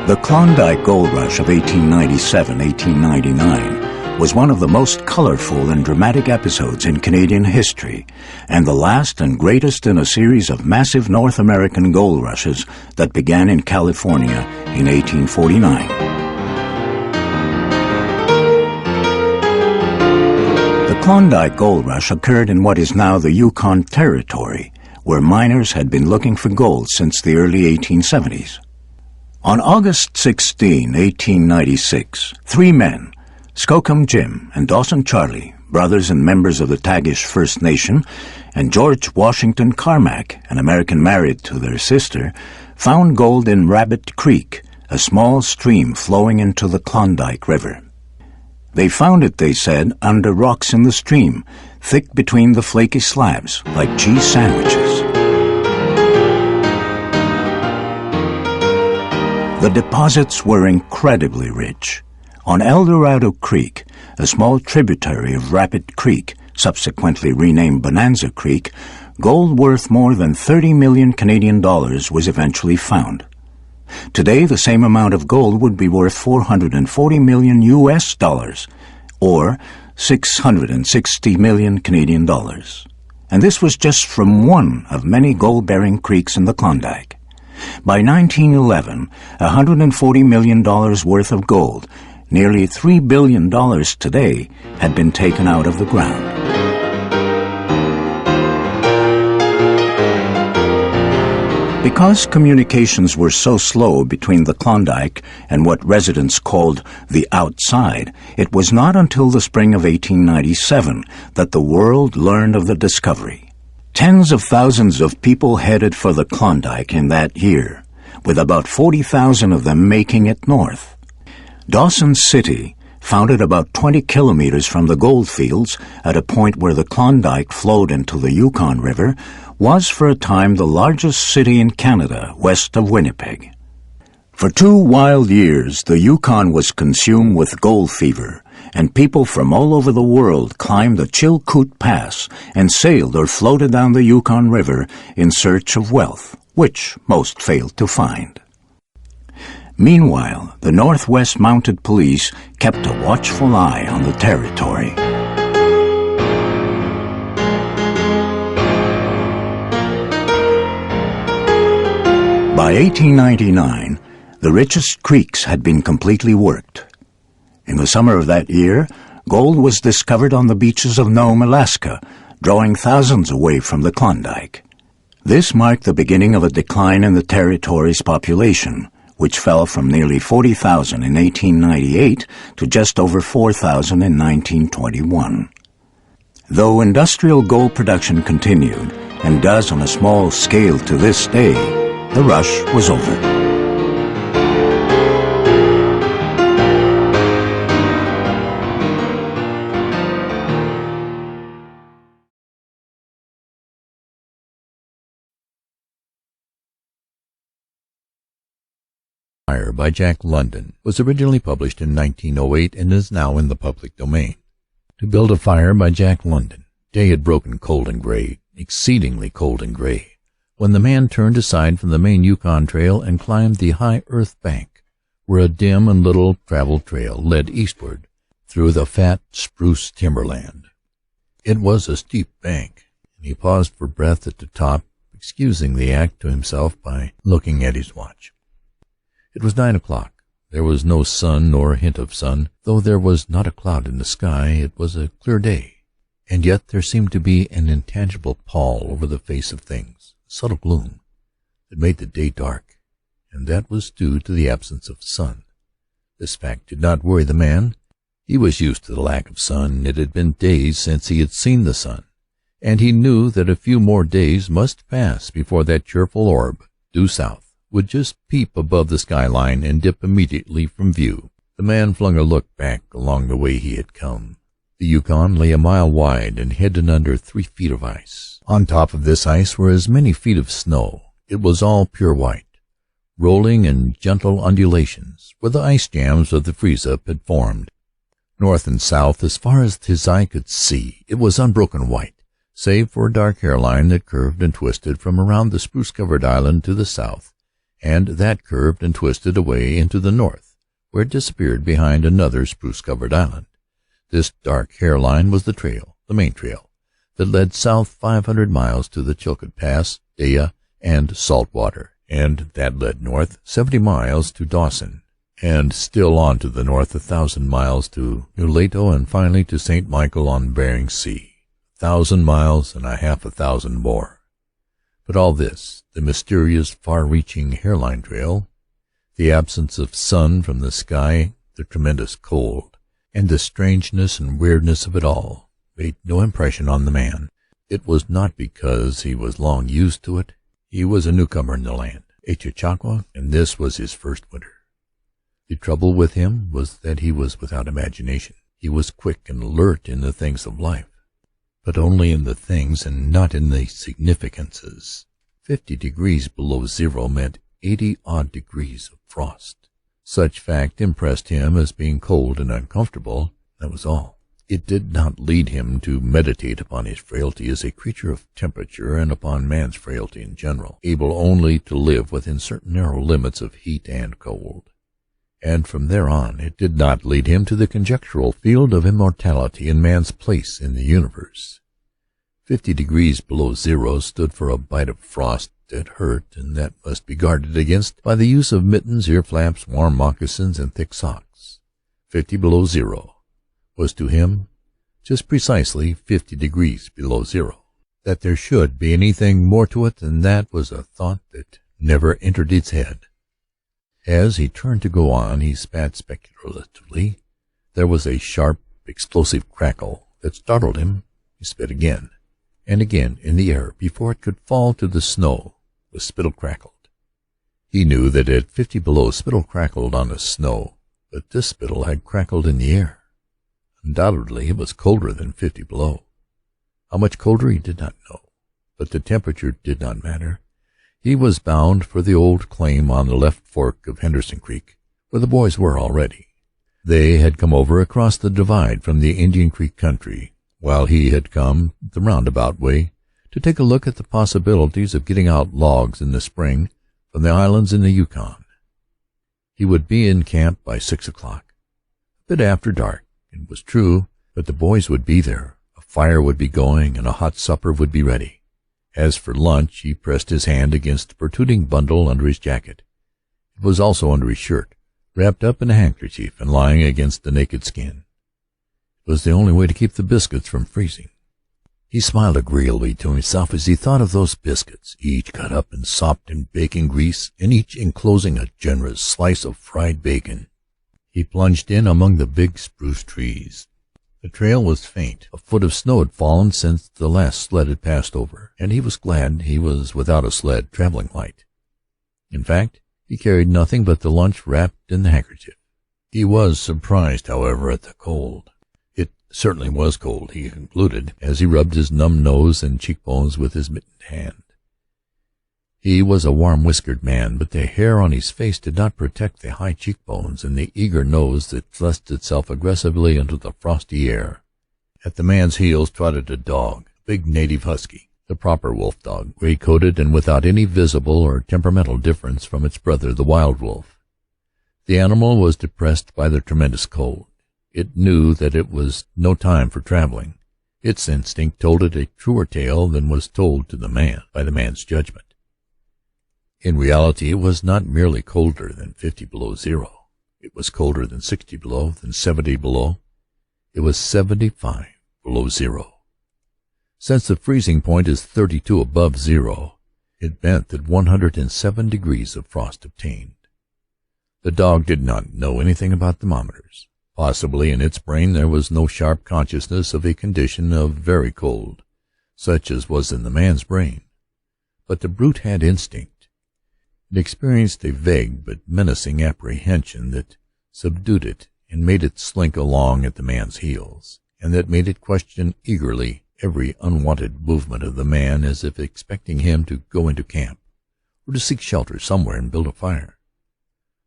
The Klondike Gold Rush of 1897-1899 was one of the most colorful and dramatic episodes in Canadian history, and the last and greatest in a series of massive North American gold rushes that began in California in 1849. The Klondike Gold Rush occurred in what is now the Yukon Territory, where miners had been looking for gold since the early 1870s. On August 16, 1896, three men, Skookum Jim and Dawson Charlie, brothers and members of the Tagish First Nation, and George Washington Carmack, an American married to their sister, found gold in Rabbit Creek, a small stream flowing into the Klondike River. They found it, they said, under rocks in the stream, thick between the flaky slabs, like cheese sandwiches. The deposits were incredibly rich. On El Dorado Creek, a small tributary of Rabbit Creek, subsequently renamed Bonanza Creek, gold worth more than 30 million Canadian dollars was eventually found. Today, the same amount of gold would be worth 440 million US dollars, or 660 million Canadian dollars. And this was just from one of many gold-bearing creeks in the Klondike. By 1911, $140 million worth of gold, nearly $3 billion today, had been taken out of the ground. Because communications were so slow between the Klondike and what residents called the outside, it was not until the spring of 1897 that the world learned of the discovery. Tens of thousands of people headed for the Klondike in that year, with about 40,000 of them making it north. Dawson City, founded about 20 kilometers from the gold fields at a point where the Klondike flowed into the Yukon River, was for a time the largest city in Canada west of Winnipeg. For 2 wild years, the Yukon was consumed with gold fever, and people from all over the world climbed the Chilkoot Pass and sailed or floated down the Yukon River in search of wealth, which most failed to find. Meanwhile, the Northwest Mounted Police kept a watchful eye on the territory. By 1899, the richest creeks had been completely worked. In the summer of that year, gold was discovered on the beaches of Nome, Alaska, drawing thousands away from the Klondike. This marked the beginning of a decline in the territory's population, which fell from nearly 40,000 in 1898 to just over 4,000 in 1921. Though industrial gold production continued, and does on a small scale to this day, the rush was over. Fire by Jack London was originally published in 1908 and is now in the public domain. To Build a Fire by Jack London. Day had broken cold and gray, exceedingly cold and gray, when the man turned aside from the main Yukon Trail and climbed the high earth bank, where a dim and little traveled trail led eastward through the fat spruce timberland. It was a steep bank, and he paused for breath at the top, excusing the act to himself by looking at his watch. It was 9 o'clock. There was no sun nor a hint of sun, though there was not a cloud in the sky. It was a clear day, and yet there seemed to be an intangible pall over the face of things, a subtle gloom that made the day dark, and that was due to the absence of sun. This fact did not worry the man. He was used to the lack of sun. It had been days since he had seen the sun, and he knew that a few more days must pass before that cheerful orb, due south, would just peep above the skyline and dip immediately from view. The man flung a look back along the way he had come. The Yukon lay a mile wide and hidden under 3 feet of ice. On top of this ice were as many feet of snow. It was all pure white, rolling in gentle undulations where the ice jams of the freeze-up had formed. North and south, as far as his eye could see, it was unbroken white, save for a dark hairline that curved and twisted from around the spruce-covered island to the south and that curved and twisted away into the north, where it disappeared behind another spruce-covered island. This dark hairline was the trail, the main trail, that led south 500 miles to the Chilcoot Pass, Daya, and Saltwater, and that led north 70 miles to Dawson, and still on to the north 1,000 miles to Nulato, and finally to St. Michael on Bering Sea. 1,000 miles and a half 1,000 more. But all this, the mysterious, far-reaching hairline trail, the absence of sun from the sky, the tremendous cold, and the strangeness and weirdness of it all, made no impression on the man. It was not because he was long used to it. He was a newcomer in the land, a Chichaqua, and this was his first winter. The trouble with him was that he was without imagination. He was quick and alert in the things of life, but only in the things and not in the significances. 50 degrees below zero meant 80-odd degrees of frost. Such fact impressed him as being cold and uncomfortable, that was all. It did not lead him to meditate upon his frailty as a creature of temperature and upon man's frailty in general, able only to live within certain narrow limits of heat and cold. And from there on it did not lead him to the conjectural field of immortality and man's place in the universe. 50 degrees below zero stood for a bite of frost that hurt and that must be guarded against by the use of mittens, ear flaps, warm moccasins, and thick socks. 50 below zero was to him just precisely 50 degrees below zero. That there should be anything more to it than that was a thought that never entered his head. As he turned to go on, he spat speculatively. There was a sharp, explosive crackle that startled him. He spat again and again in the air before it could fall to the snow. The spittle crackled. He knew that at 50 below spittle crackled on the snow, but this spittle had crackled in the air. Undoubtedly it was colder than 50 below. How much colder he did not know, but the temperature did not matter. He was bound for the old claim on the left fork of Henderson Creek, where the boys were already. They had come over across the divide from the Indian Creek country, while he had come the roundabout way to take a look at the possibilities of getting out logs in the spring from the islands in the Yukon. He would be in camp by 6 o'clock, a bit after dark. It was true, but the boys would be there. A fire would be going, and a hot supper would be ready. As for lunch, he pressed his hand against the protruding bundle under his jacket. It was also under his shirt, wrapped up in a handkerchief and lying against the naked skin. It was the only way to keep the biscuits from freezing. He smiled agreeably to himself as he thought of those biscuits, each cut up and sopped in bacon grease, and each enclosing a generous slice of fried bacon. He plunged in among the big spruce trees. The trail was faint. A foot of snow had fallen since the last sled had passed over, and he was glad he was without a sled, traveling light. In fact, he carried nothing but the lunch wrapped in the handkerchief. He was surprised, however, at the cold. It certainly was cold, he concluded, as he rubbed his numb nose and cheekbones with his mittened hand. He was a warm-whiskered man, but the hair on his face did not protect the high cheekbones and the eager nose that thrust itself aggressively into the frosty air. At the man's heels trotted a dog, a big native husky, the proper wolf dog, gray-coated and without any visible or temperamental difference from its brother, the wild wolf. The animal was depressed by the tremendous cold. It knew that it was no time for traveling. Its instinct told it a truer tale than was told to the man by the man's judgment. In reality, it was not merely colder than 50 below zero. It was colder than 60 below, than 70 below. It was 75 below zero. Since the freezing point is 32 above zero, it meant that 107 degrees of frost obtained. The dog did not know anything about thermometers. Possibly in its brain there was no sharp consciousness of a condition of very cold, such as was in the man's brain. But the brute had instinct. It experienced a vague but menacing apprehension that subdued it and made it slink along at the man's heels, and that made it question eagerly every unwanted movement of the man, as if expecting him to go into camp, or to seek shelter somewhere and build a fire.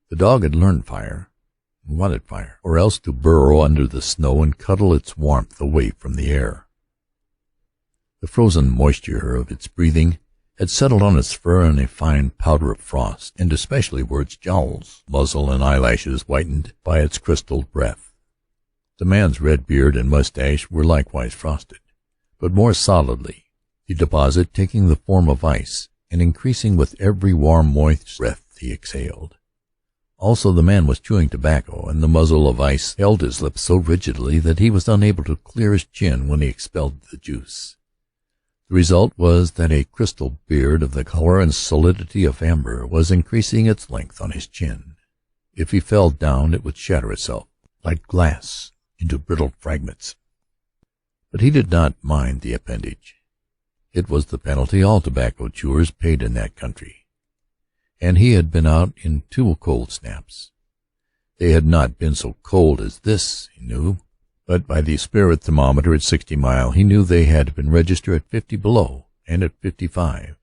The dog had learned fire, and wanted fire, or else to burrow under the snow and cuddle its warmth away from the air. The frozen moisture of its breathing had settled on its fur in a fine powder of frost, and especially were its jowls, muzzle, and eyelashes whitened by its crystalled breath. The man's red beard and mustache were likewise frosted, but more solidly, the deposit taking the form of ice and increasing with every warm, moist breath he exhaled. Also, the man was chewing tobacco, and the muzzle of ice held his lips so rigidly that he was unable to clear his chin when he expelled the juice. The result was that a crystal beard of the color and solidity of amber was increasing its length on his chin. If he fell down, it would shatter itself, like glass, into brittle fragments. But he did not mind the appendage. It was the penalty all tobacco chewers paid in that country. And he had been out in 2 cold snaps. They had not been so cold as this, he knew, but by the spirit thermometer at 60 Mile he knew they had been registered at 50 below and at 55.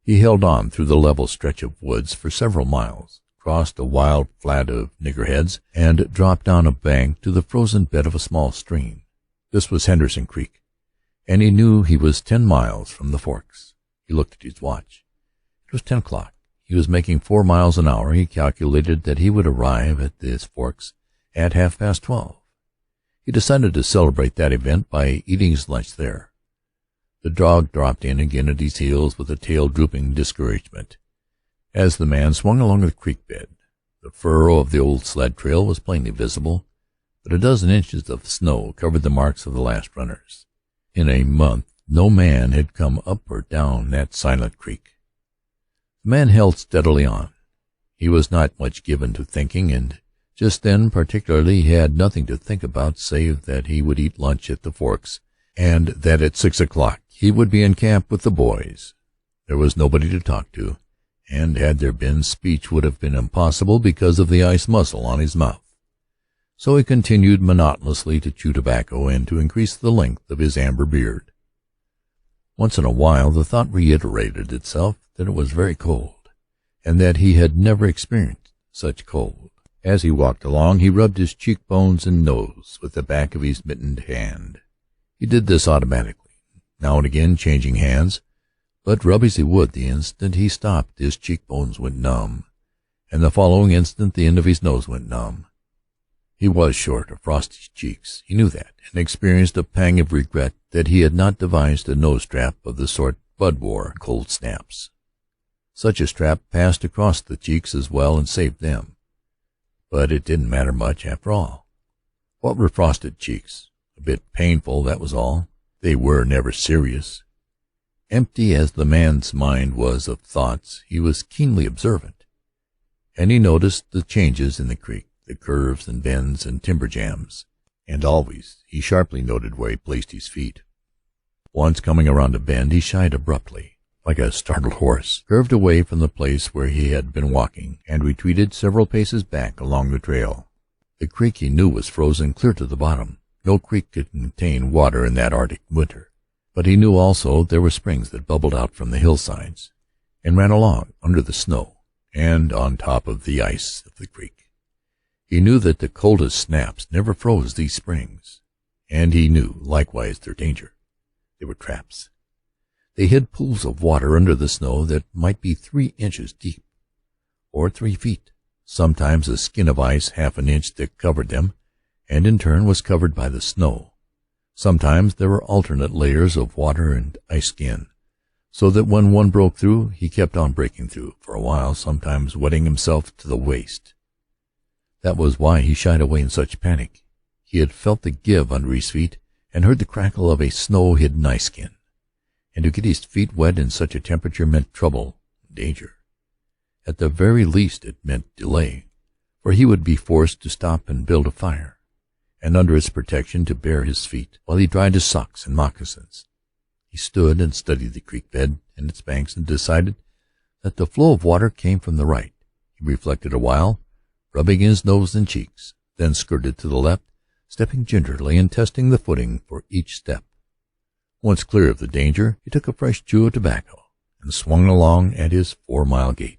He held on through the level stretch of woods for several miles, crossed a wild flat of niggerheads, and dropped down a bank to the frozen bed of a small stream. This was Henderson Creek, and he knew he was 10 miles from the forks. He looked at his watch. It was 10 o'clock. He was making 4 miles an hour. He calculated that he would arrive at the forks at 12:30. He decided to celebrate that event by eating his lunch there. The dog dropped in again at his heels with a tail drooping discouragement. As the man swung along the creek bed, the furrow of the old sled trail was plainly visible, but a dozen inches of snow covered the marks of the last runners. In a month no man had come up or down that silent creek. The man held steadily on. He was not much given to thinking, and just then particularly he had nothing to think about save that he would eat lunch at the forks, and that at 6 o'clock he would be in camp with the boys. There was nobody to talk to, and had there been, speech would have been impossible because of the ice muzzle on his mouth. So he continued monotonously to chew tobacco and to increase the length of his amber beard. Once in a while the thought reiterated itself that it was very cold, and that he had never experienced such cold. As he walked along, he rubbed his cheekbones and nose with the back of his mittened hand. He did this automatically, now and again changing hands, but rub as he would, the instant he stopped his cheekbones went numb, and the following instant the end of his nose went numb. He was short of frosty cheeks, he knew that, and experienced a pang of regret that he had not devised a nose strap of the sort Bud wore in cold snaps. Such a strap passed across the cheeks as well and saved them. But it didn't matter much after all. What were frosted cheeks? A bit painful, that was all. They were never serious. Empty as the man's mind was of thoughts, he was keenly observant, and he noticed the changes in the creek, the curves and bends and timber jams, and always he sharply noted where he placed his feet. Once coming around a bend, he shied abruptly, like a startled horse, curved away from the place where he had been walking, and retreated several paces back along the trail. The creek he knew was frozen clear to the bottom. No creek could contain water in that Arctic winter, but he knew also there were springs that bubbled out from the hillsides and ran along under the snow and on top of the ice of the creek. He knew that the coldest snaps never froze these springs, and he knew likewise their danger. They were traps. They hid pools of water under the snow that might be 3 inches deep, or 3 feet, sometimes a skin of ice half an inch thick covered them, and in turn was covered by the snow. Sometimes there were alternate layers of water and ice skin, so that when one broke through, he kept on breaking through for a while, sometimes wetting himself to the waist. That was why he shied away in such panic. He had felt the give under his feet and heard the crackle of a snow-hidden ice skin, and to get his feet wet in such a temperature meant trouble and danger. At the very least it meant delay, for he would be forced to stop and build a fire, and under its protection to bare his feet while he dried his socks and moccasins. He stood and studied the creek bed and its banks and decided that the flow of water came from the right. He reflected a while, rubbing his nose and cheeks, then skirted to the left, stepping gingerly and testing the footing for each step. Once clear of the danger, he took a fresh chew of tobacco and swung along at his 4-mile gait.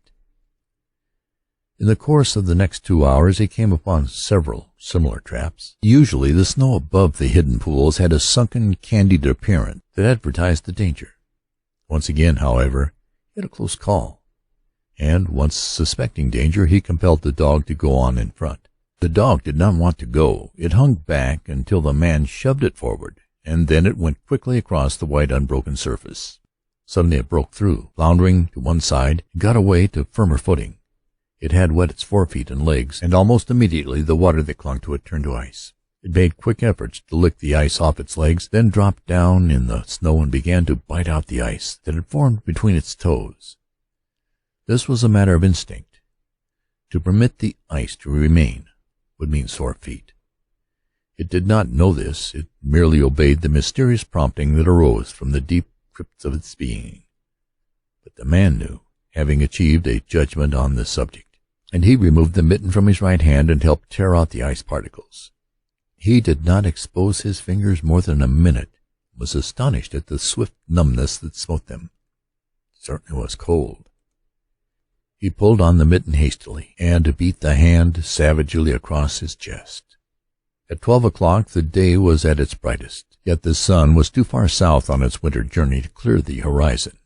In the course of the next 2 hours he came upon several similar traps. Usually the snow above the hidden pools had a sunken, candied appearance that advertised the danger. Once again, however, he had a close call, and once suspecting danger, he compelled the dog to go on in front. The dog did not want to go. It hung back until the man shoved it forward, and then it went quickly across the white unbroken surface. Suddenly it broke through, floundering to one side, and got away to firmer footing. It had wet its forefeet and legs, and almost immediately the water that clung to it turned to ice. It made quick efforts to lick the ice off its legs, then dropped down in the snow and began to bite out the ice that had formed between its toes. This was a matter of instinct. To permit the ice to remain would mean sore feet. It did not know this. It merely obeyed the mysterious prompting that arose from the deep crypts of its being. But the man knew, having achieved a judgment on the subject, and he removed the mitten from his right hand and helped tear out the ice particles. He did not expose his fingers more than a minute, and was astonished at the swift numbness that smote them. It certainly was cold. He pulled on the mitten hastily, and beat the hand savagely across his chest. At 12 o'clock the day was at its brightest, yet the sun was too far south on its winter journey to clear the horizon.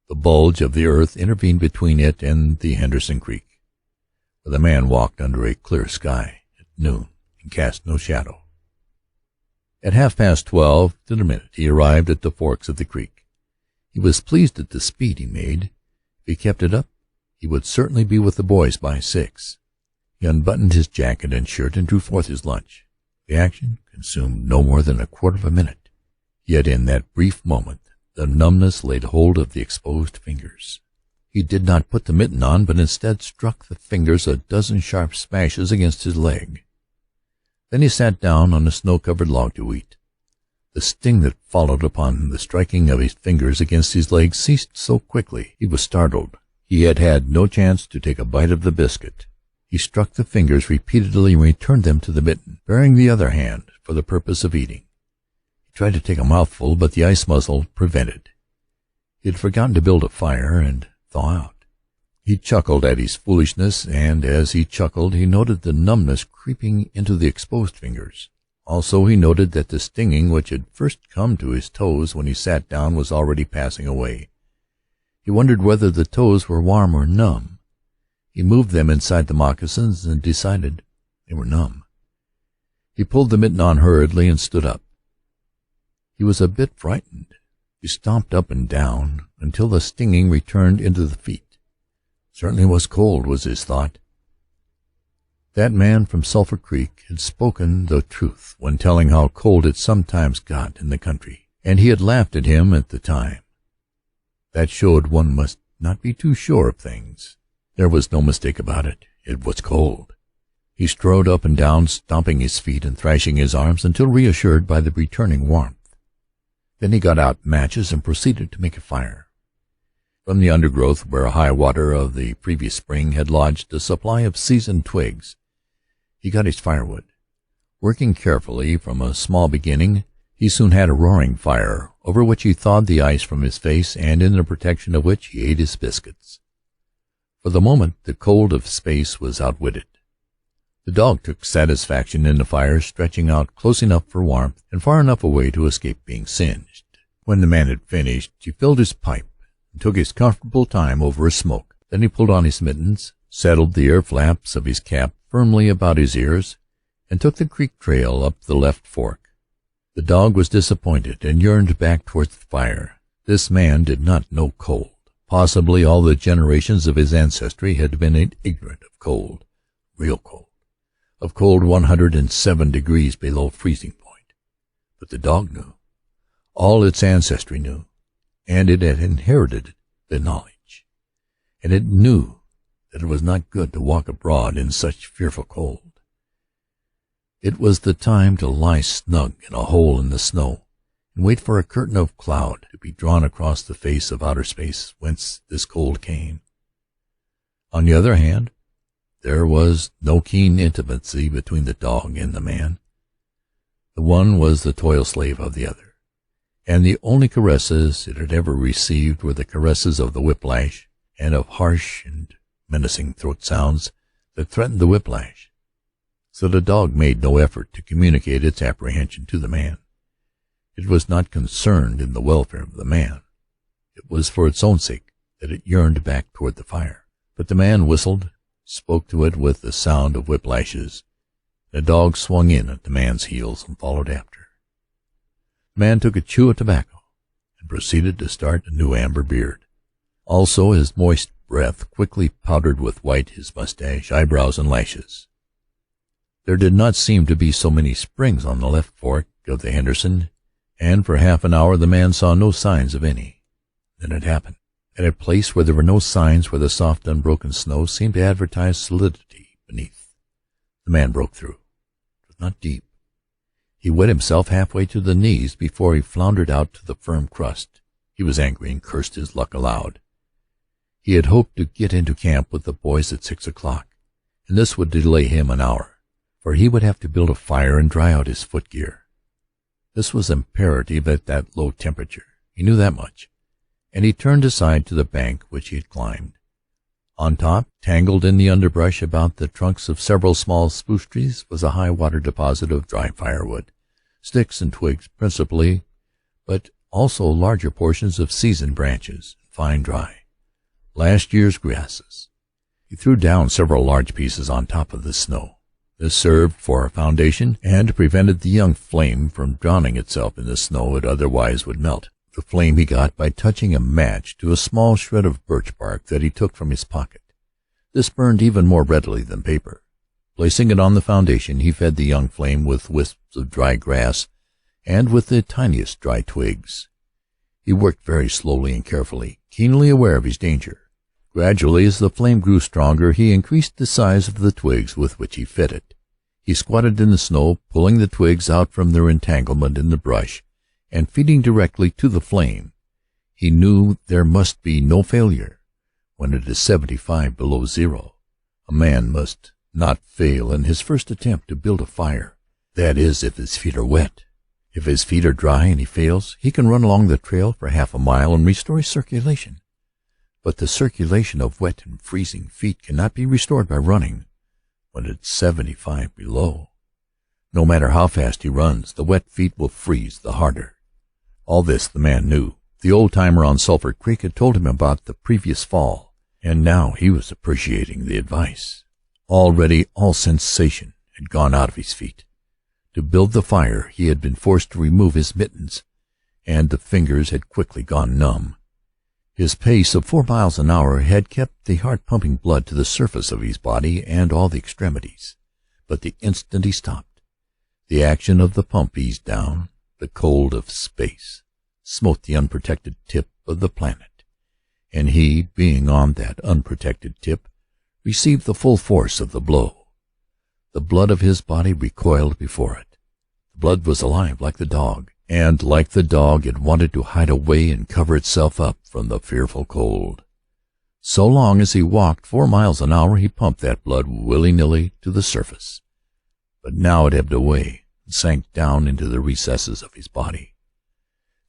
The bulge of the earth intervened between it and the Henderson Creek, where the man walked under a clear sky at noon and cast no shadow. At 12:30 to the minute he arrived at the forks of the creek. He was pleased at the speed he made. If he kept it up, he would certainly be with the boys by 6. He unbuttoned his jacket and shirt and drew forth his lunch. The action consumed no more than a quarter of a minute, yet in that brief moment the numbness laid hold of the exposed fingers. He did not put the mitten on, but instead struck the fingers a dozen sharp smashes against his leg. Then he sat down on a snow-covered log to eat. The sting that followed upon the striking of his fingers against his leg ceased so quickly he was startled. He had had no chance to take a bite of the biscuit. He struck the fingers repeatedly and returned them to the mitten, baring the other hand for the purpose of eating. He tried to take a mouthful, but the ice muzzle prevented. He had forgotten to build a fire and thaw out. He chuckled at his foolishness, and as he chuckled he noted the numbness creeping into the exposed fingers. Also he noted that the stinging which had first come to his toes when he sat down was already passing away. He wondered whether the toes were warm or numb. He moved them inside the moccasins and decided they were numb. He pulled the mitten on hurriedly and stood up. He was a bit frightened. He stomped up and down until the stinging returned into the feet. Certainly was cold, was his thought. That man from Sulphur Creek had spoken the truth when telling how cold it sometimes got in the country, and he had laughed at him at the time. That showed one must not be too sure of things. There was no mistake about it. It was cold. He strode up and down, stomping his feet and thrashing his arms until reassured by the returning warmth. Then he got out matches and proceeded to make a fire. From the undergrowth, where high water of the previous spring had lodged a supply of seasoned twigs, he got his firewood. Working carefully from a small beginning, he soon had a roaring fire, over which he thawed the ice from his face, and in the protection of which he ate his biscuits. For the moment the cold of space was outwitted. The dog took satisfaction in the fire, stretching out close enough for warmth and far enough away to escape being singed. When the man had finished, he filled his pipe and took his comfortable time over a smoke. Then he pulled on his mittens, saddled the ear flaps of his cap firmly about his ears, and took the creek trail up the left fork. The dog was disappointed and yearned back towards the fire. This man did not know cold. Possibly all the generations of his ancestry had been ignorant of cold, real cold, of cold 107 degrees below freezing point. But the dog knew. All its ancestry knew, and it had inherited the knowledge, and it knew that it was not good to walk abroad in such fearful cold. It was the time to lie snug in a hole in the snow and wait for a curtain of cloud to be drawn across the face of outer space whence this cold came. On the other hand, there was no keen intimacy between the dog and the man. The one was the toil-slave of the other, and the only caresses it had ever received were the caresses of the whiplash and of harsh and menacing throat sounds that threatened the whiplash. So the dog made no effort to communicate its apprehension to the man. It was not concerned in the welfare of the man. It was for its own sake that it yearned back toward the fire. But the man whistled, spoke to it with the sound of whiplashes. The dog swung in at the man's heels and followed after. The man took a chew of tobacco and proceeded to start a new amber beard. Also his moist breath quickly powdered with white his mustache, eyebrows, and lashes. There did not seem to be so many springs on the left fork of the Henderson, and for half an hour the man saw no signs of any. Then it happened. At a place where there were no signs, where the soft, unbroken snow seemed to advertise solidity beneath, the man broke through. It was not deep. He wet himself halfway to the knees before he floundered out to the firm crust. He was angry and cursed his luck aloud. He had hoped to get into camp with the boys at 6 o'clock, and this would delay him an hour, for he would have to build a fire and dry out his footgear. This was imperative at that low temperature. He knew that much, and he turned aside to the bank which he had climbed. On top, tangled in the underbrush about the trunks of several small spruce trees, was a high water deposit of dry firewood, sticks and twigs principally, but also larger portions of seasoned branches, fine dry, last year's grasses. He threw down several large pieces on top of the snow. This served for a foundation and prevented the young flame from drowning itself in the snow it otherwise would melt. The flame he got by touching a match to a small shred of birch bark that he took from his pocket. This burned even more readily than paper. Placing it on the foundation, he fed the young flame with wisps of dry grass and with the tiniest dry twigs. He worked very slowly and carefully, keenly aware of his danger. Gradually, as the flame grew stronger, he increased the size of the twigs with which he fed it. He squatted in the snow, pulling the twigs out from their entanglement in the brush, and feeding directly to the flame. He knew there must be no failure. When it is 75 below zero, a man must not fail in his first attempt to build a fire. That is, if his feet are wet. If his feet are dry and he fails, he can run along the trail for half a mile and restore his circulation. But the circulation of wet and freezing feet cannot be restored by running when it's 75 below. No matter how fast he runs, the wet feet will freeze the harder. All this the man knew. The old-timer on Sulphur Creek had told him about the previous fall, and now he was appreciating the advice. Already all sensation had gone out of his feet. To build the fire he had been forced to remove his mittens, and the fingers had quickly gone numb. His pace of 4 miles an hour had kept the heart-pumping blood to the surface of his body and all the extremities. But the instant he stopped, the action of the pump eased down. The cold of space smote the unprotected tip of the planet, and he, being on that unprotected tip, received the full force of the blow. The blood of his body recoiled before it. The blood was alive like the dog, and like the dog it wanted to hide away and cover itself up from the fearful cold. So long as he walked 4 miles an hour, he pumped that blood willy-nilly to the surface. But now it ebbed away and sank down into the recesses of his body.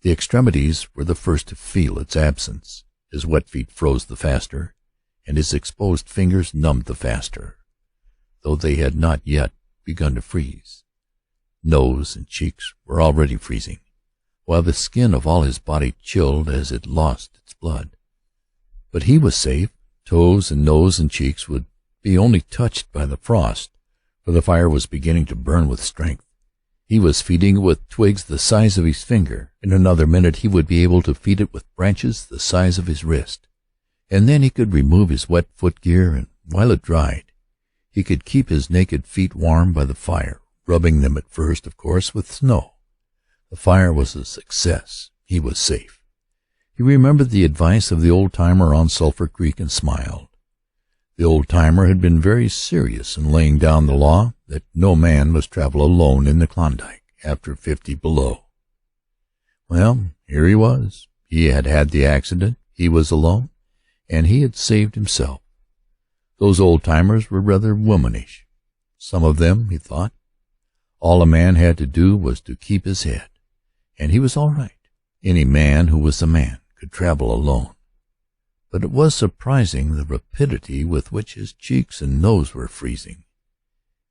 The extremities were the first to feel its absence. His wet feet froze the faster, and his exposed fingers numbed the faster, though they had not yet begun to freeze. Nose and cheeks were already freezing, while the skin of all his body chilled as it lost its blood. But he was safe. Toes and nose and cheeks would be only touched by the frost, for the fire was beginning to burn with strength. He was feeding it with twigs the size of his finger. In another minute he would be able to feed it with branches the size of his wrist, and then he could remove his wet footgear, and while it dried, he could keep his naked feet warm by the fire, rubbing them at first, of course, with snow. The fire was a success. He was safe. He remembered the advice of the old-timer on Sulphur Creek and smiled. The old-timer had been very serious in laying down the law that no man must travel alone in the Klondike after 50 below. Well, here he was. He had had the accident. He was alone, and he had saved himself. Those old-timers were rather womanish. Some of them, he thought. All a man had to do was to keep his head, and he was all right. Any man who was a man could travel alone. But it was surprising the rapidity with which his cheeks and nose were freezing,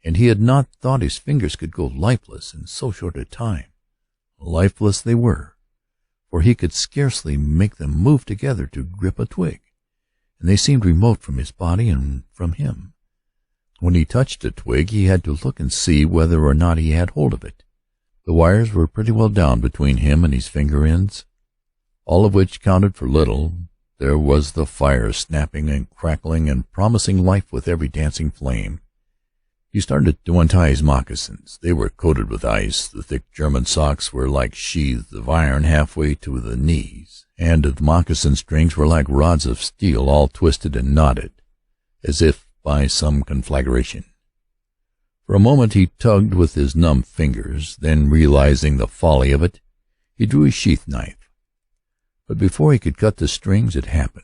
and he had not thought his fingers could go lifeless in so short a time. Lifeless they were, for he could scarcely make them move together to grip a twig, and they seemed remote from his body and from him. When he touched a twig, he had to look and see whether or not he had hold of it. The wires were pretty well down between him and his finger ends, all of which counted for little. There was the fire snapping and crackling and promising life with every dancing flame. He started to untie his moccasins. They were coated with ice. The thick German socks were like sheaths of iron halfway to the knees, and the moccasin strings were like rods of steel, all twisted and knotted, as if by some conflagration. For a moment he tugged with his numb fingers, then, realizing the folly of it, he drew his sheath knife. But before he could cut the strings, it happened.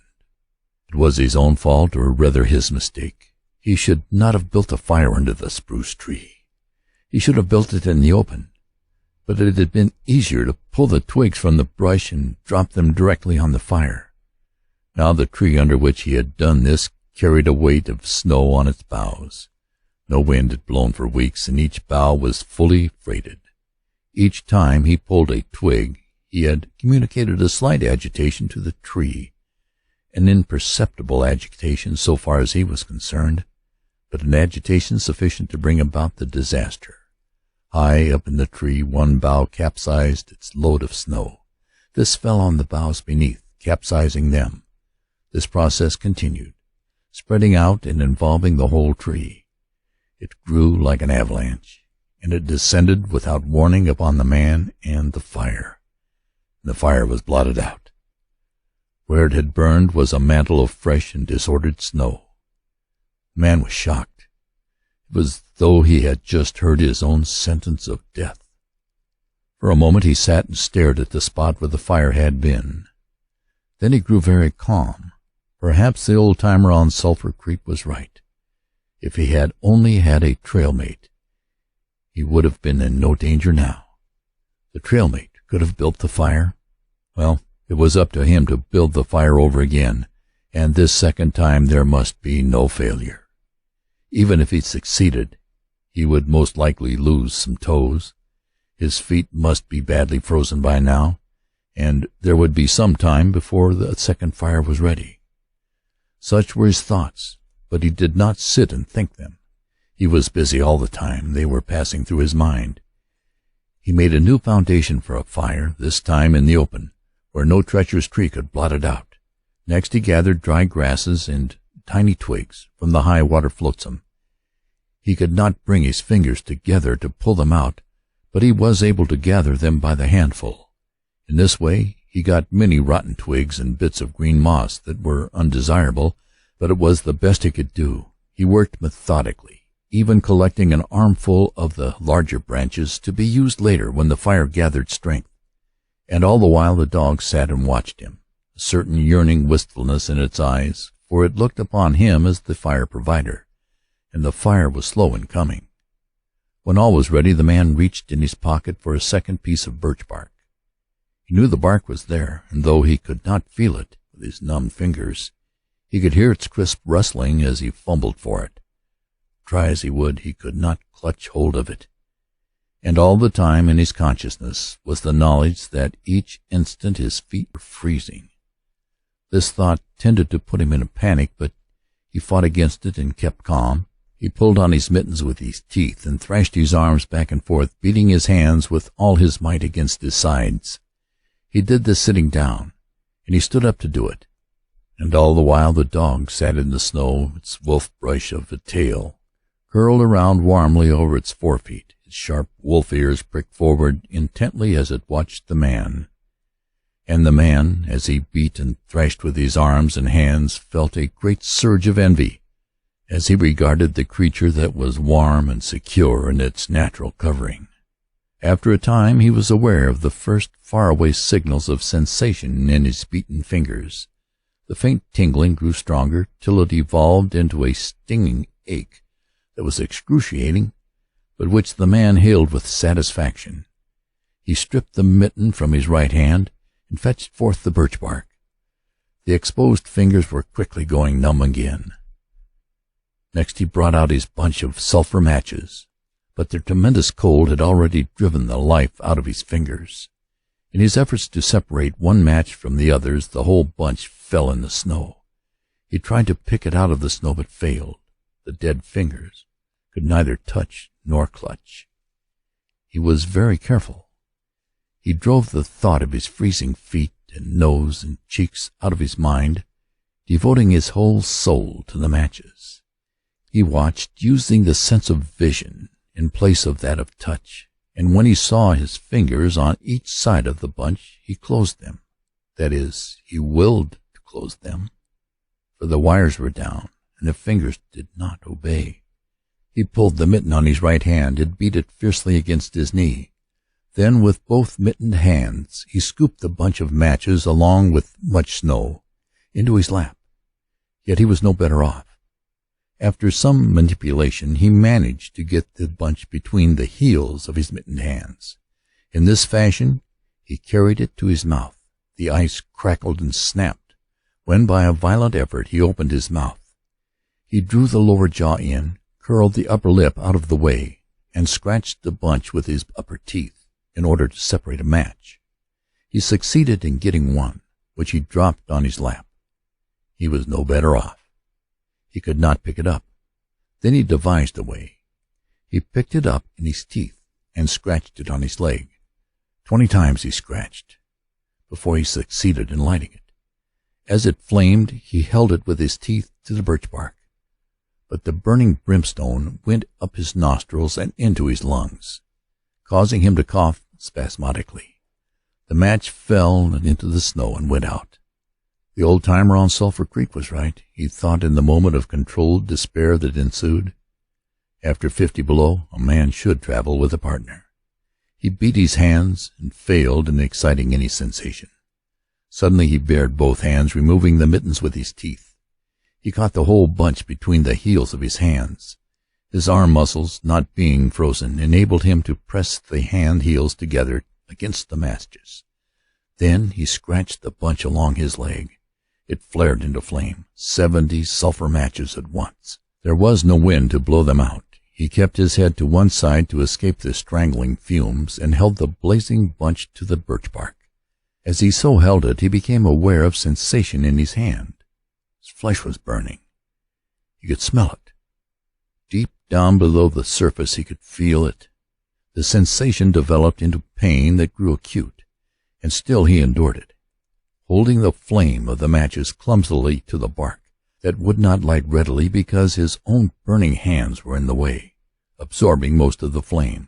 It was his own fault, or rather his mistake. He should not have built a fire under the spruce tree. He should have built it in the open. But it had been easier to pull the twigs from the brush and drop them directly on the fire. Now the tree under which he had done this carried a weight of snow on its boughs. No wind had blown for weeks, and each bough was fully freighted. Each time he pulled a twig, he had communicated a slight agitation to the tree, an imperceptible agitation so far as he was concerned, but an agitation sufficient to bring about the disaster. High up in the tree, one bough capsized its load of snow. This fell on the boughs beneath, capsizing them. This process continued, spreading out and involving the whole tree. It grew like an avalanche, and it descended without warning upon the man and the fire. The fire was blotted out. Where it had burned was a mantle of fresh and disordered snow. The man was shocked. It was as though he had just heard his own sentence of death. For a moment he sat and stared at the spot where the fire had been. Then he grew very calm. Perhaps the old-timer on Sulphur Creek was right. If he had only had a trail mate, he would have been in no danger now. The trail mate could have built the fire. Well, it was up to him to build the fire over again, and this second time there must be no failure. Even if he succeeded, he would most likely lose some toes. His feet must be badly frozen by now, and there would be some time before the second fire was ready. Such were his thoughts, but he did not sit and think them. He was busy all the time. They were passing through his mind. He made a new foundation for a fire, this time in the open, where no treacherous tree could blot it out. Next he gathered dry grasses and tiny twigs from the high water flotsam. He could not bring his fingers together to pull them out, but he was able to gather them by the handful. In this way he got many rotten twigs and bits of green moss that were undesirable, but it was the best he could do. He worked methodically, even collecting an armful of the larger branches to be used later when the fire gathered strength. And all the while the dog sat and watched him, a certain yearning wistfulness in its eyes, for it looked upon him as the fire provider, and the fire was slow in coming. When all was ready, the man reached in his pocket for a second piece of birch bark. He knew the bark was there, and though he could not feel it with his numbed fingers, he could hear its crisp rustling as he fumbled for it. Try as he would, he could not clutch hold of it. And all the time in his consciousness was the knowledge that each instant his feet were freezing. This thought tended to put him in a panic, but he fought against it and kept calm. He pulled on his mittens with his teeth and thrashed his arms back and forth, beating his hands with all his might against his sides. He did this sitting down, and he stood up to do it. And all the while the dog sat in the snow, its wolf brush of a tail curled around warmly over its forefeet, its sharp wolf ears pricked forward intently as it watched the man. And the man, as he beat and thrashed with his arms and hands, felt a great surge of envy as he regarded the creature that was warm and secure in its natural covering. After a time he was aware of the first faraway signals of sensation in his beaten fingers. The faint tingling grew stronger till it evolved into a stinging ache that was excruciating, but which the man hailed with satisfaction. He stripped the mitten from his right hand and fetched forth the birch bark. The exposed fingers were quickly going numb again. Next he brought out his bunch of sulphur matches, but their tremendous cold had already driven the life out of his fingers. In his efforts to separate one match from the others, the whole bunch fell in the snow. He tried to pick it out of the snow, but failed. The dead fingers could neither touch nor clutch. He was very careful. He drove the thought of his freezing feet and nose and cheeks out of his mind, devoting his whole soul to the matches. He watched, using the sense of vision in place of that of touch, and when he saw his fingers on each side of the bunch, he closed them. That is, he willed to close them, for the wires were down, and the fingers did not obey. He pulled the mitten on his right hand and beat it fiercely against his knee. Then, with both mittened hands, he scooped the bunch of matches, along with much snow, into his lap. Yet he was no better off. After some manipulation, he managed to get the bunch between the heels of his mittened hands. In this fashion, he carried it to his mouth. The ice crackled and snapped when, by a violent effort, he opened his mouth. He drew the lower jaw in, curled the upper lip out of the way, and scratched the bunch with his upper teeth in order to separate a match. He succeeded in getting one, which he dropped on his lap. He was no better off. He could not pick it up. Then he devised a way. He picked it up in his teeth and scratched it on his leg. 20 times he scratched before he succeeded in lighting it. As it flamed, he held it with his teeth to the birch bark, but the burning brimstone went up his nostrils and into his lungs, causing him to cough spasmodically. The match fell into the snow and went out. The old-timer on Sulphur Creek was right, he thought, in the moment of controlled despair that ensued. After 50 below, a man should travel with a partner. He beat his hands and failed in exciting any sensation. Suddenly he bared both hands, removing the mittens with his teeth. He caught the whole bunch between the heels of his hands. His arm muscles, not being frozen, enabled him to press the hand heels together against the matches. Then he scratched the bunch along his leg. It flared into flame, 70 sulphur matches at once. There was no wind to blow them out. He kept his head to one side to escape the strangling fumes and held the blazing bunch to the birch bark. As he so held it, he became aware of sensation in his hand. His flesh was burning. He could smell it. Deep down below the surface he could feel it. The sensation developed into pain that grew acute, and still he endured it, holding the flame of the matches clumsily to the bark that would not light readily because his own burning hands were in the way, absorbing most of the flame.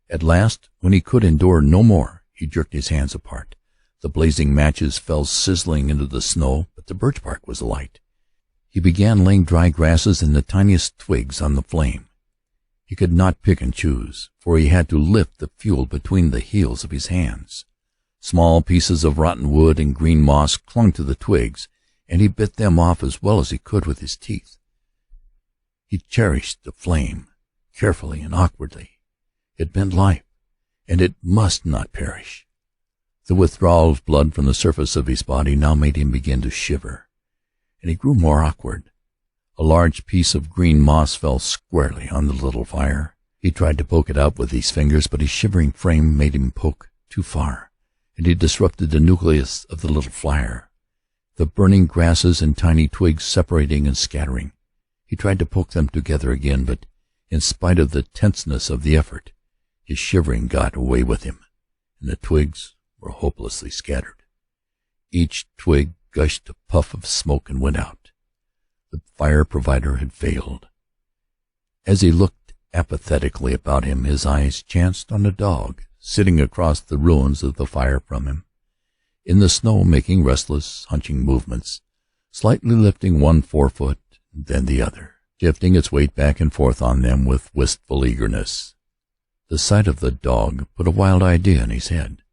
At last, when he could endure no more, he jerked his hands apart. The blazing matches fell sizzling into the snow, but the birch bark was alight. He began laying dry grasses and the tiniest twigs on the flame. He could not pick and choose, for he had to lift the fuel between the heels of his hands. Small pieces of rotten wood and green moss clung to the twigs, and he bit them off as well as he could with his teeth. He cherished the flame, carefully and awkwardly. It meant life, and it must not perish. The withdrawal of blood from the surface of his body now made him begin to shiver, and he grew more awkward. A large piece of green moss fell squarely on the little fire. He tried to poke it out with his fingers, but his shivering frame made him poke too far, and he disrupted the nucleus of the little fire, the burning grasses and tiny twigs separating and scattering. He tried to poke them together again, but in spite of the tenseness of the effort, his shivering got away with him, and the twigs were hopelessly scattered. Each twig gushed a puff of smoke and went out. The fire provider had failed. As he looked apathetically about him, his eyes chanced on a dog sitting across the ruins of the fire from him, in the snow, making restless, hunching movements, slightly lifting one forefoot, then the other, shifting its weight back and forth on them with wistful eagerness. The sight of the dog put a wild idea in his head.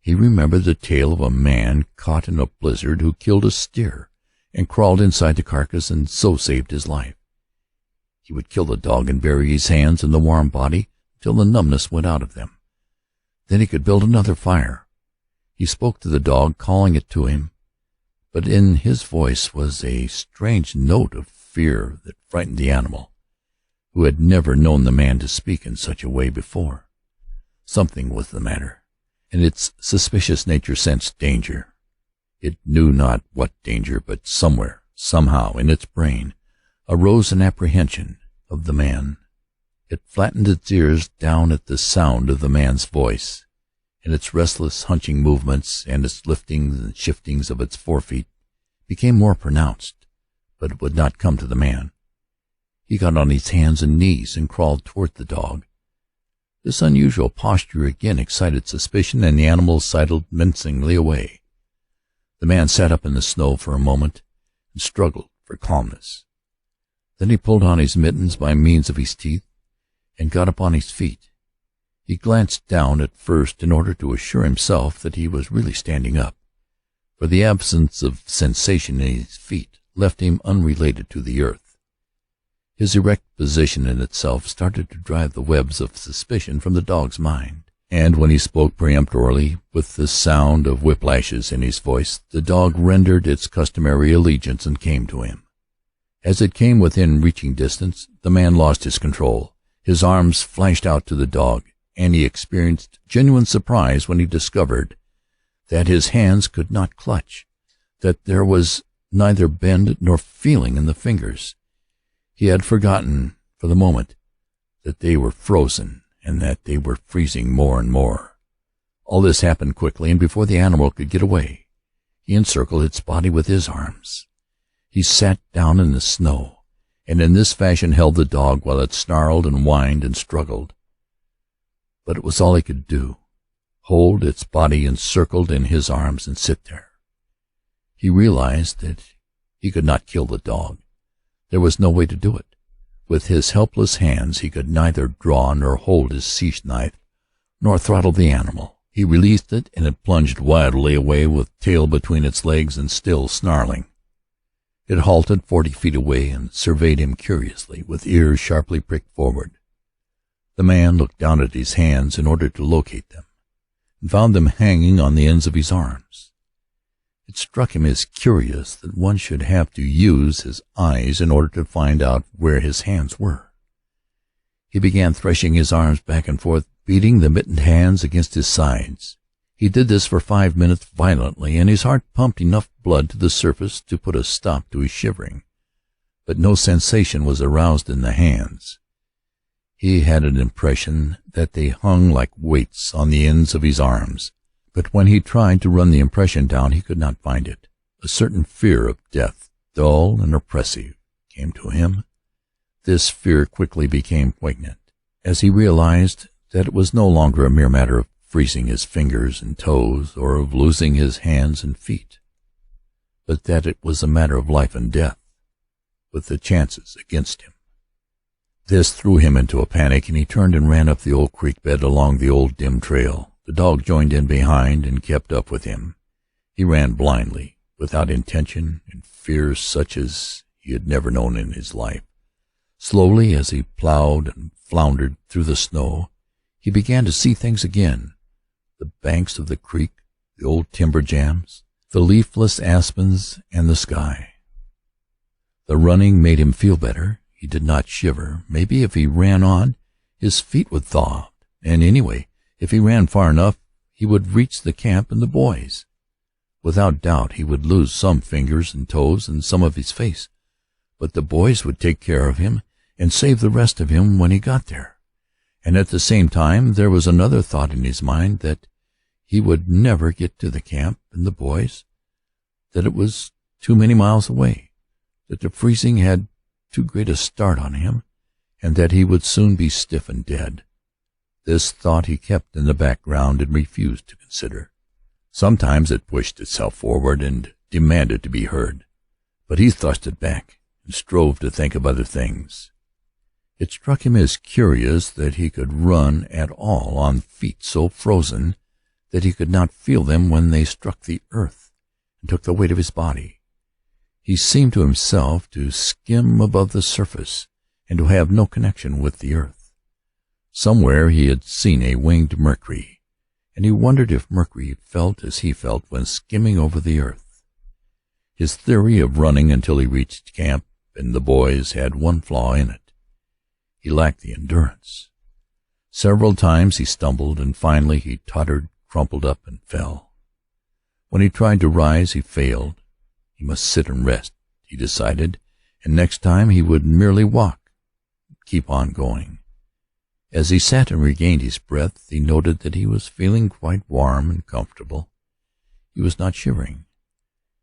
He remembered the tale of a man caught in a blizzard who killed a steer and crawled inside the carcass and so saved his life. He would kill the dog and bury his hands in the warm body till the numbness went out of them. Then he could build another fire. He spoke to the dog, calling it to him, but in his voice was a strange note of fear that frightened the animal, who had never known the man to speak in such a way before. Something was the matter, and its suspicious nature sensed danger. It knew not what danger, but somewhere, somehow, in its brain, arose an apprehension of the man. It flattened its ears down at the sound of the man's voice, and its restless hunching movements and its liftings and shiftings of its forefeet became more pronounced, but it would not come to the man. He got on his hands and knees and crawled toward the dog. This unusual posture again excited suspicion, and the animal sidled mincingly away. The man sat up in the snow for a moment and struggled for calmness. Then he pulled on his mittens by means of his teeth and got upon his feet. He glanced down at first in order to assure himself that he was really standing up, for the absence of sensation in his feet left him unrelated to the earth. His erect position in itself started to drive the webs of suspicion from the dog's mind, and when he spoke peremptorily, with the sound of whiplashes in his voice, the dog rendered its customary allegiance and came to him. As it came within reaching distance, the man lost his control. His arms flashed out to the dog, and he experienced genuine surprise when he discovered that his hands could not clutch, that there was neither bend nor feeling in the fingers. He had forgotten, for the moment, that they were frozen and that they were freezing more and more. All this happened quickly, and before the animal could get away, he encircled its body with his arms. He sat down in the snow, and in this fashion held the dog while it snarled and whined and struggled. But it was all he could do, hold its body encircled in his arms and sit there. He realized that he could not kill the dog. There was no way to do it. With his helpless hands he could neither draw nor hold his sheath knife, nor throttle the animal. He released it, and it plunged wildly away with tail between its legs and still snarling. It halted 40 feet away and surveyed him curiously, with ears sharply pricked forward. The man looked down at his hands in order to locate them, and found them hanging on the ends of his arms. It struck him as curious that one should have to use his eyes in order to find out where his hands were. He began threshing his arms back and forth, beating the mittened hands against his sides. He did this for 5 minutes violently, and his heart pumped enough blood to the surface to put a stop to his shivering. But no sensation was aroused in the hands. He had an impression that they hung like weights on the ends of his arms, but when he tried to run the impression down, he could not find it. A certain fear of death, dull and oppressive, came to him. This fear quickly became poignant, as he realized that it was no longer a mere matter of freezing his fingers and toes, or of losing his hands and feet, but that it was a matter of life and death, with the chances against him. This threw him into a panic, and he turned and ran up the old creek bed along the old dim trail. The dog joined in behind and kept up with him. He ran blindly, without intention, in fear such as he had never known in his life. Slowly, as he plowed and floundered through the snow, he began to see things again. The banks of the creek, the old timber jams, the leafless aspens, and the sky. The running made him feel better. He did not shiver. Maybe if he ran on, his feet would thaw out, and anyway, if he ran far enough, he would reach the camp and the boys. Without doubt, he would lose some fingers and toes and some of his face, but the boys would take care of him and save the rest of him when he got there. And at the same time, there was another thought in his mind, that he would never get to the camp and the boys, that it was too many miles away, that the freezing had too great a start on him, and that he would soon be stiff and dead. This thought he kept in the background and refused to consider. Sometimes it pushed itself forward and demanded to be heard, but he thrust it back and strove to think of other things. It struck him as curious that he could run at all on feet so frozen that he could not feel them when they struck the earth and took the weight of his body. He seemed to himself to skim above the surface and to have no connection with the earth. Somewhere he had seen a winged Mercury, and he wondered if Mercury felt as he felt when skimming over the earth. His theory of running until he reached camp and the boys had one flaw in it. He lacked the endurance. Several times he stumbled, and finally he tottered crumpled up and fell. When he tried to rise, he failed. He must sit and rest, he decided, and next time he would merely walk, keep on going. As he sat and regained his breath, he noted that he was feeling quite warm and comfortable. He was not shivering,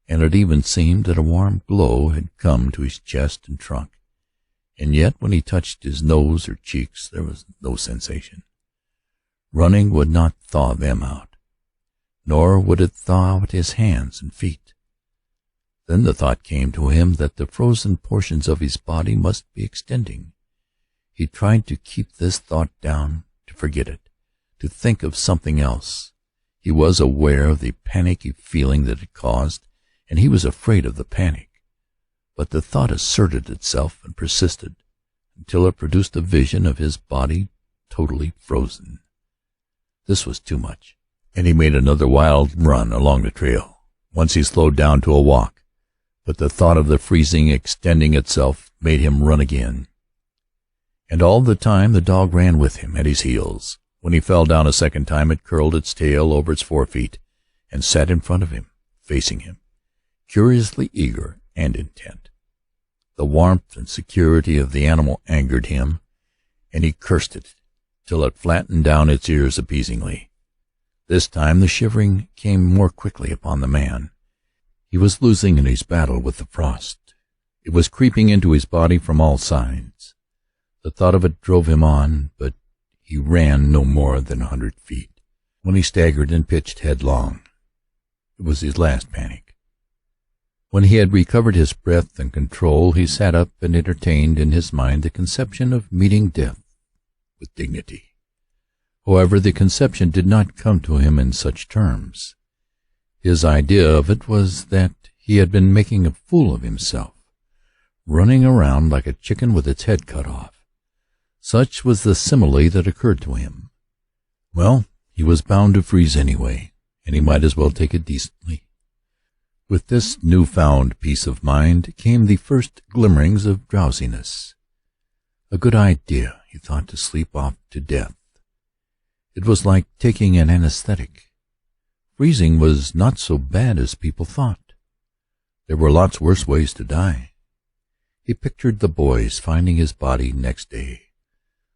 and it even seemed that a warm glow had come to his chest and trunk, and yet when he touched his nose or cheeks there was no sensation. Running would not thaw them out, nor would it thaw out his hands and feet. Then the thought came to him that the frozen portions of his body must be extending. He tried to keep this thought down, to forget it, to think of something else. He was aware of the panicky feeling that it caused, and he was afraid of the panic. But the thought asserted itself and persisted until it produced a vision of his body totally frozen. This was too much, and he made another wild run along the trail. Once he slowed down to a walk, but the thought of the freezing extending itself made him run again. And all the time the dog ran with him at his heels. When he fell down a second time, it curled its tail over its forefeet and sat in front of him, facing him, curiously eager and intent. The warmth and security of the animal angered him, and he cursed it till it flattened down its ears appeasingly. This time the shivering came more quickly upon the man. He was losing in his battle with the frost. It was creeping into his body from all sides. The thought of it drove him on, but he ran no more than 100 feet, when he staggered and pitched headlong. It was his last panic. When he had recovered his breath and control, he sat up and entertained in his mind the conception of meeting death with dignity. However, the conception did not come to him in such terms. His idea of it was that he had been making a fool of himself, running around like a chicken with its head cut off. Such was the simile that occurred to him. Well, he was bound to freeze anyway, and he might as well take it decently. With this newfound peace of mind came the first glimmerings of drowsiness. A good idea, he thought, to sleep off to death. It was like taking an anesthetic. Freezing was not so bad as people thought. There were lots worse ways to die. He pictured the boys finding his body next day.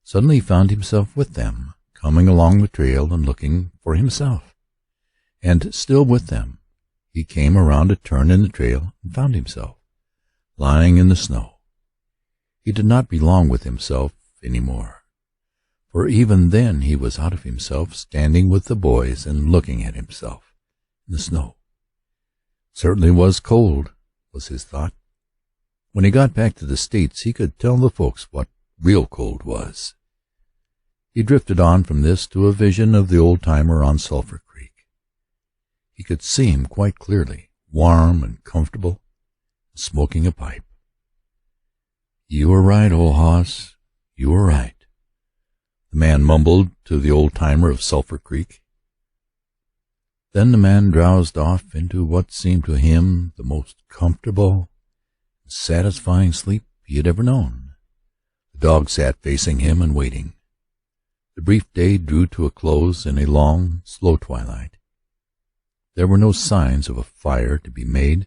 Suddenly he found himself with them, coming along the trail and looking for himself. And still with them, he came around a turn in the trail and found himself lying in the snow. He did not belong with himself any more, for even then he was out of himself, standing with the boys and looking at himself in the snow. Certainly was cold, was his thought. When he got back to the States, he could tell the folks what real cold was. He drifted on from this to a vision of the old-timer on Sulphur Creek. He could see him quite clearly, warm and comfortable, and smoking a pipe. "You were right, old hoss, you were right," the man mumbled to the old-timer of Sulphur Creek. Then the man drowsed off into what seemed to him the most comfortable and satisfying sleep he had ever known. The dog sat facing him and waiting. The brief day drew to a close in a long, slow twilight. There were no signs of a fire to be made.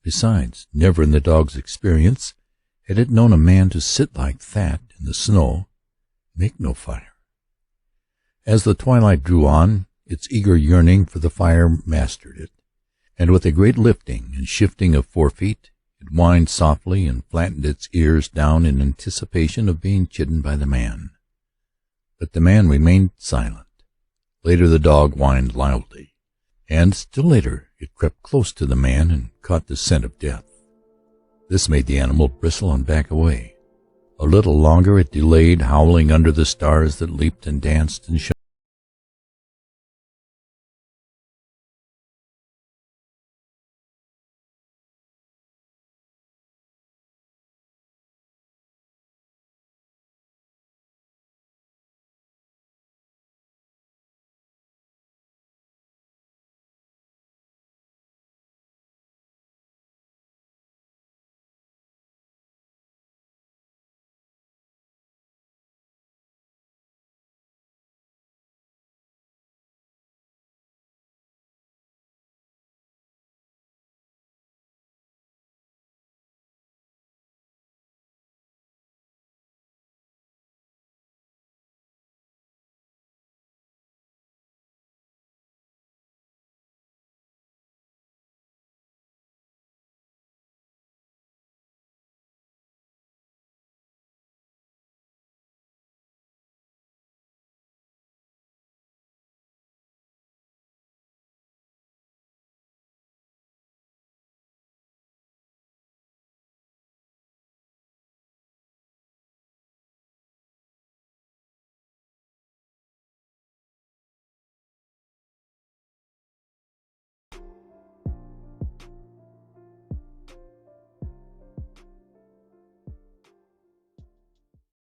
Besides, never in the dog's experience had it known a man to sit like that in the snow, make no fire. As the twilight drew on, its eager yearning for the fire mastered it, and with a great lifting and shifting of forefeet, it whined softly and flattened its ears down in anticipation of being chidden by the man. But the man remained silent. Later the dog whined loudly, and still later it crept close to the man and caught the scent of death. This made the animal bristle and back away. A little longer it delayed, howling under the stars that leaped and danced and shone.